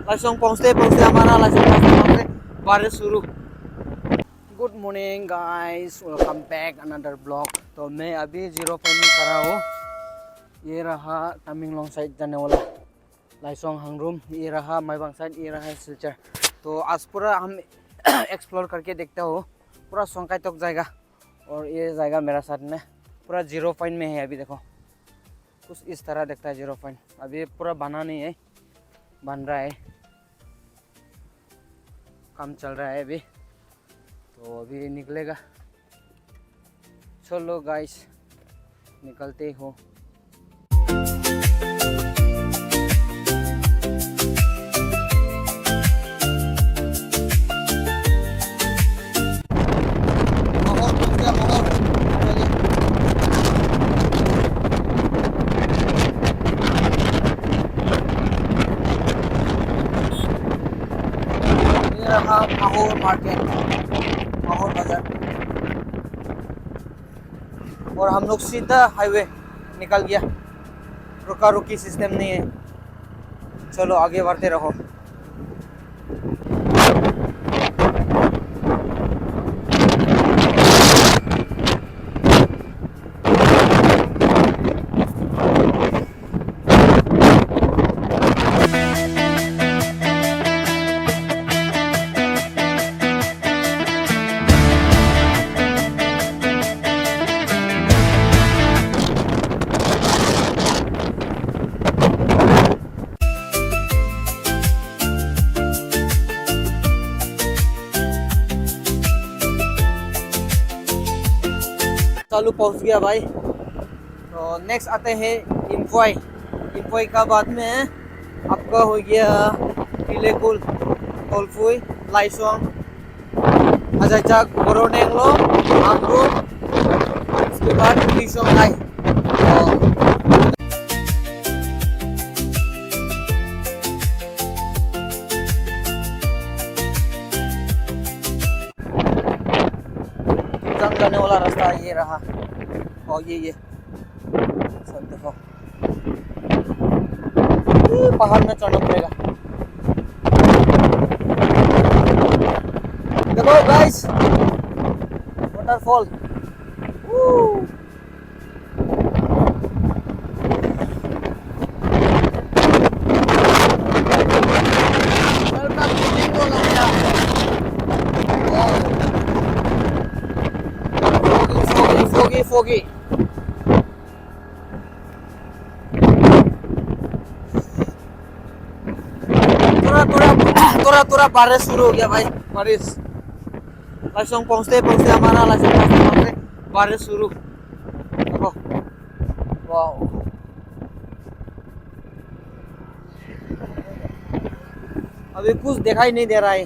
लाइसोंग पहुंचते पहुंचते हमारा लाइसोंग बारिश शुरू। Good morning guys, welcome back another blog. तो मैं अभी 0 पॉइंट में खड़ा हूँ। ये रहा तमिंगलोंग साइड जाने वाला लाइसोंग हंगरूम, ये रहा माइबांग साइड, ये रहा सिलचर। तो आज पूरा हम एक्सप्लोर करके देखते हो पूरा सोंगकाई तक जाएगा। और ये जाएगा मेरा साथ में पूरा 0 पॉइंट में है। अभी देखो कुछ इस तरह दिखता है 0 पॉइंट। अभी पूरा बना नहीं है, बन रहा है, काम चल रहा है अभी। तो अभी निकलेगा। चलो गाइस निकलते हो। माहौर मार्केट, माहौर बाजार। और हम लोग सीधा हाईवे निकल गया, रुका रुकी सिस्टम नहीं है। चलो आगे बढ़ते रहो। चालू पहुंच गया भाई। तो नेक्स्ट आते हैं इम्फॉय। इम्फॉय का बाद में आपका हो गया पिलेकुल, तोलफुई, लाइसोंग, हजाचाक, बोरोनेंगलो, हंगरूम, इसके बाद लिसोंगहाई। जाने वाला रास्ता ये रहा। और ये सब देखो, ये पहाड़ में चढ़ना पड़ेगा। देखो गाइस, वाटरफॉल। फोगी थोड़ा बारिश शुरू हो गया भाई। बारिश लाइसोंग पहुंचते पहुंचते हमारा लाइसोंग बारिश शुरू। देखो वाह, अभी कुछ दिखाई नहीं दे रहा है।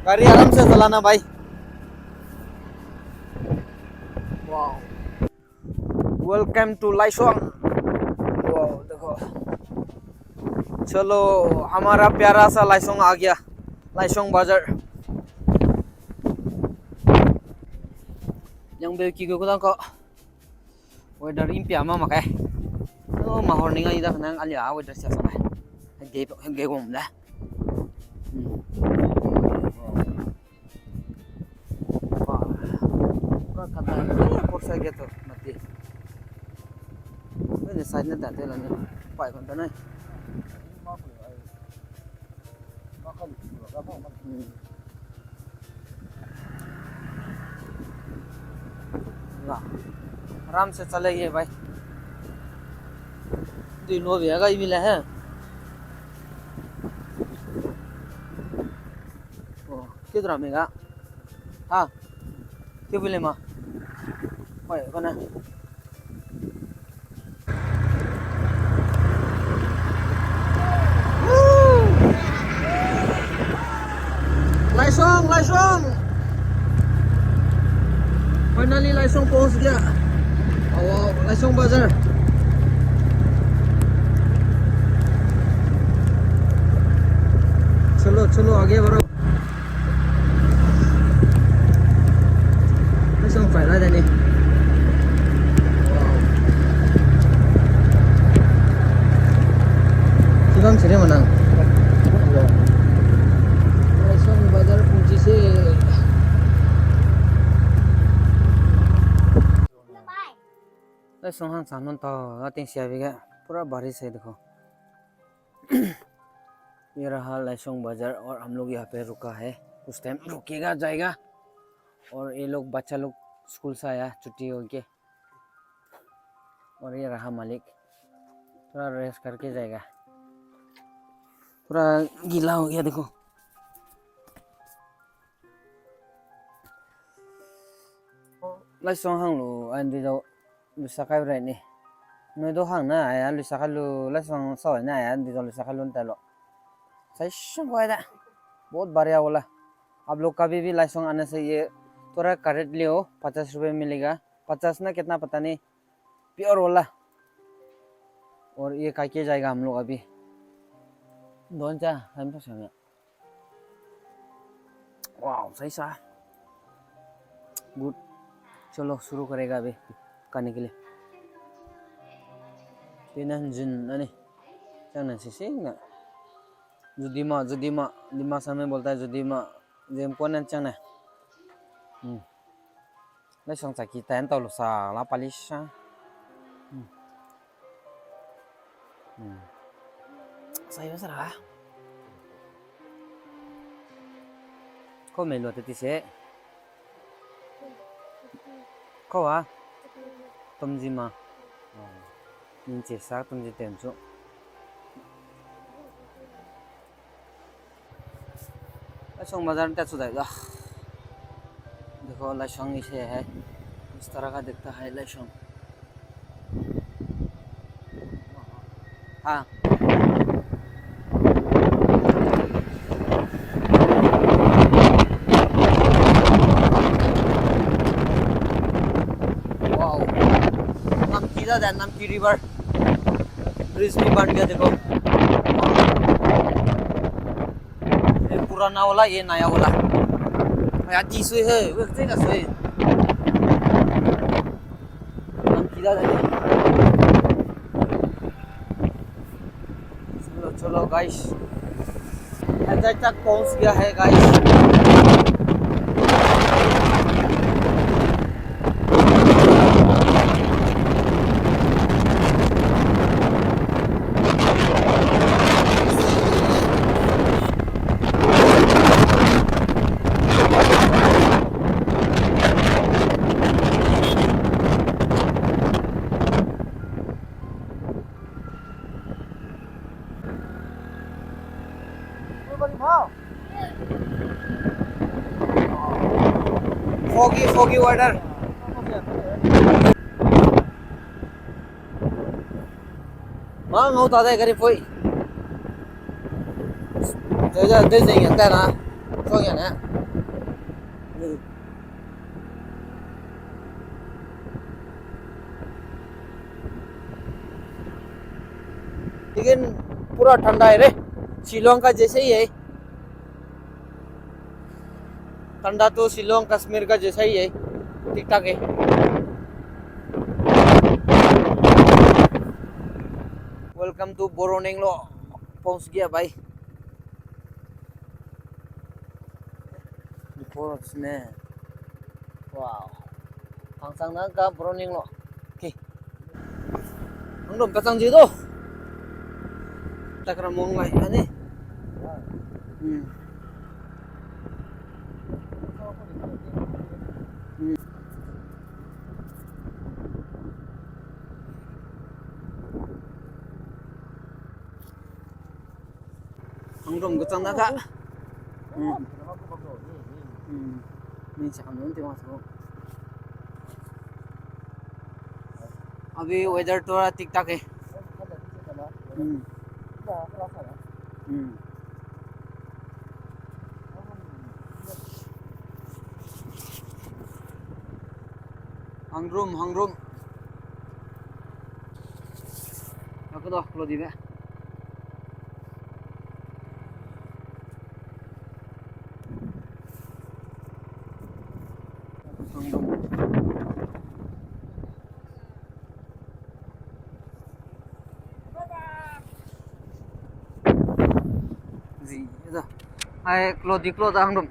गाड़ी आराम से चलाना भाई। Welcome to Laisong. देखो, चलो हमारा प्यारा सा लाइसोंग आ गया, लाइसोंग बाजार। yang beki ko ko ko weather impia ma makai no mahor ninga ida nang alia weather sia sama ge gom da ka kata porsa gitu mati ini side na date la ni pai kon tanai आराम से चलेंगे भाई। दिनों भेगा ही मिला है। किधर mega हाँ क्यों बोले माँ कौन है लाइसोंग। लाइसोंग फाइनली लाइसोंग पहुंच गया। लाइसोंग बाजार। चलो चलो आगे बढ़ो। लाइसोंग फायदा देने Ibang sini menang. सोहान सानन तो आतिंग सियाबीगा पूरा बारिश है देखो। ये रहा लाइसोंग बाजार और हम लोग यहाँ पे रुका है, कुछ टाइम रुकेगा जाएगा। और ये लोग बच्चा लोग स्कूल से आया छुट्टी हो के, और ये रहा मालिक थोड़ा रेस्ट करके जाएगा। पूरा गीला हो गया देखो। लाइसोंग हांग लो आंदी दो लुसाकाय ब्राइट ने नोय दो हांग ना आया लुसाका लु लाइसोंग सो ना आया आंदी दो लुसाका लुन तालो सही वायदा बहुत बढ़िया बोला। आप लोग कभी भी लाइसोंग आने से ये थोड़ा करेक्ट लियो, 50 रुपये मिलेगा, 50 ना कितना पता नहीं, प्योर वाला। और ये खाके जाएगा हम लोग अभी दोन चा हम तो संग। वाओ सही सा गुड। चलो शुरू करेगा अभी खाने के लिए। Pinan jin ani चना से ना जुदीमा दिमा समय बोलता है जुदीमा जेम कोन चना लाइसोंग चाकी तैन तो लुसा ला पालिशा सही बस रहा को मेलो ते तिसे को आ तुम जिमा नीचे सा तुम जी टेंसो लाइसोंग बाजार में टच जाएगा। देखो लाइसोंग इसे है, इस तरह का दिखता है लाइसोंग। हाँ वाओ नामकी रिवर ब्रिज भी बन गया देखो। ये पुराना वाला ये नया वाला यार जी है व्यक्ति का सही नामकी चलो गाइस ऐसा तक पहुंच गया है guys. foggy weather mang ngau ta dai gari foi đây gì hiện tại là không hiện nè लेकिन पूरा ठंडा है रे, शिलोंग का जैसे ही है ठंडा, तो शिलोंग कश्मीर का जैसा ही है, ठीक ठाक है। वेलकम टू बोरोनिंगलो पहुंच गया भाई। में वाव 항상 का बोरोनिंगलो ओके अंदर कचांग जी दो takra mongay ani angrom kacang naga नहीं सामने ते वहां से अभी वेदर थोड़ा ठीक ठाक है। Hangrum aku dah kalau di gì giờ ai close di close hangrum